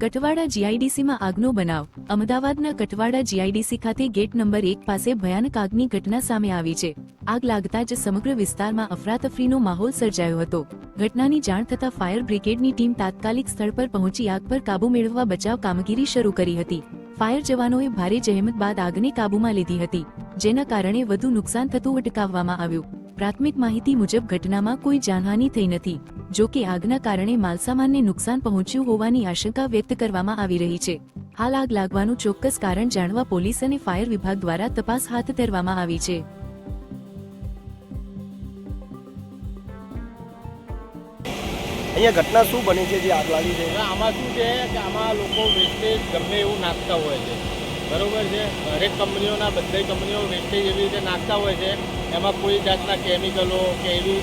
કઠવાડા જીઆઈડીસીમાં આગનો બનાવ। અમદાવાદના કઠવાડા જીઆઈડીસી ખાતે ગેટ નંબર 1 પાસે ભયાનક આગની ઘટના સામે આવી છે। આગ લાગતા જ સમગ્ર વિસ્તારમાં અફરાતફરીનો માહોલ સર્જાયો હતો। ઘટનાની જાણ થતાં ફાયર બ્રિગેડની ટીમ તાત્કાલિક સ્થળ પર પહોંચી આગ પર કાબૂ મેળવવા બચાવ કામગીરી શરૂ કરી હતી। ફાયર જવાનોએ ભારે જહેમત બાદ આગને કાબૂમાં લીધી હતી, જેના કારણે વધુ નુકસાન થતું અટકાવવામાં આવ્યું। પ્રાથમિક માહિતી મુજબ ઘટનામાં કોઈ જાનહાનિ થઈ નથી, જો કે આગના કારણે માલસામાનને નુકસાન પહોંચ્યું હોવાની આશંકા વ્યક્ત કરવામાં આવી રહી છે। હાલ આગ લાગવાનું ચોક્કસ કારણ જાણવા પોલીસ અને ફાયર વિભાગ દ્વારા તપાસ હાથ ધરવામાં આવી છે। અહીંયા ઘટના શું બની છે જે આગ લાગી છે? આમાં શું છે કે આમાં લોકો વેસ્ટેજ ગમે એવું નાખતા હોય છે, બરોબર છે। દરેક કંપનીઓના બધી કંપનીઓ વેસ્ટેજ એવી રીતે નાખતા હોય છે, એમાં કોઈ જાતના કેમિકલો કે એવી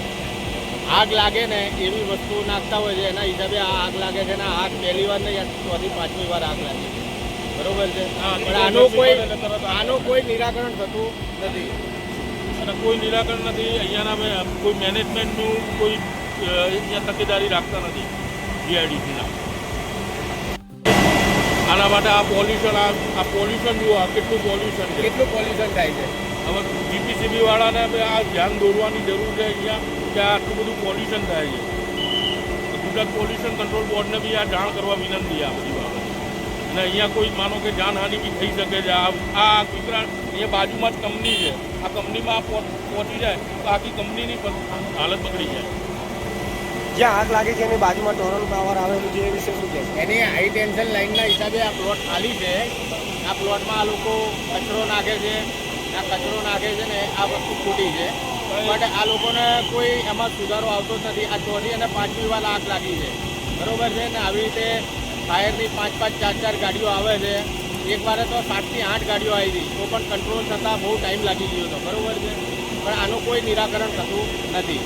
આગ લાગે ને એવી વસ્તુ નાખતા હોય છે, એના હિસાબે આ આગ લાગે છે ને આગ પહેલી વાર નહીં, 4થી 5મી વાર આગ લાગે છે, બરોબર છે। પણ આનું કોઈ નિરાકરણ થતું નથી અને કોઈ નિરાકરણ નથી। અહીંયાના કોઈ મેનેજમેન્ટનું કોઈ અહીંયા તકેદારી રાખતા નથી જીઆઈડીસીના। આના માટે આ પોલ્યુશન જુઓ, કેટલું પોલ્યુશન છે, કેટલું પોલ્યુશન થાય છે। હવે જીપીસીબી વાળાને આ ધ્યાન દોરવાની જરૂર છે અહીંયા કે આટલું બધું પોલ્યુશન થાય છે। ગુજરાત પોલ્યુશન કંટ્રોલ બોર્ડને બી આ જાણ કરવા વિનંતી આ બધી બાબત। અને અહીંયા કોઈ માનો કે જાનહાનિ બી થઈ શકે છે। આ ગુજરાત અહીંયા બાજુમાં જ કંપની છે, આ કંપનીમાં પહોંચી જાય તો આખી કંપનીની હાલત બગડી જાય। જ્યાં આગ લાગી છે એની બાજુમાં ટોરન્ટ ટાવર આવેલું છે, એ વિશે શું કહે? એની હાઈ ટેન્શન લાઇનના હિસાબે આ પ્લોટ ખાલી છે। આ પ્લોટમાં આ લોકો કચરો નાખે છે, આ કચરો નાખે છે ને આ વસ્તુ ખોટી છે, બટ આ લોકોને કોઈ એમાં સુધારો આવતો જ નથી। આ 4થી અને 5મી વાર આગ લાગી છે, બરોબર છે ને। આવી રીતે ફાયરની 5-5, 4-4 ગાડીઓ આવે છે। એક વારે તો 7થી 8 ગાડીઓ આવી હતી, તો પણ કંટ્રોલ થતાં બહુ ટાઈમ લાગી ગયો હતો, બરોબર છે। પણ આનું કોઈ નિરાકરણ થતું નથી।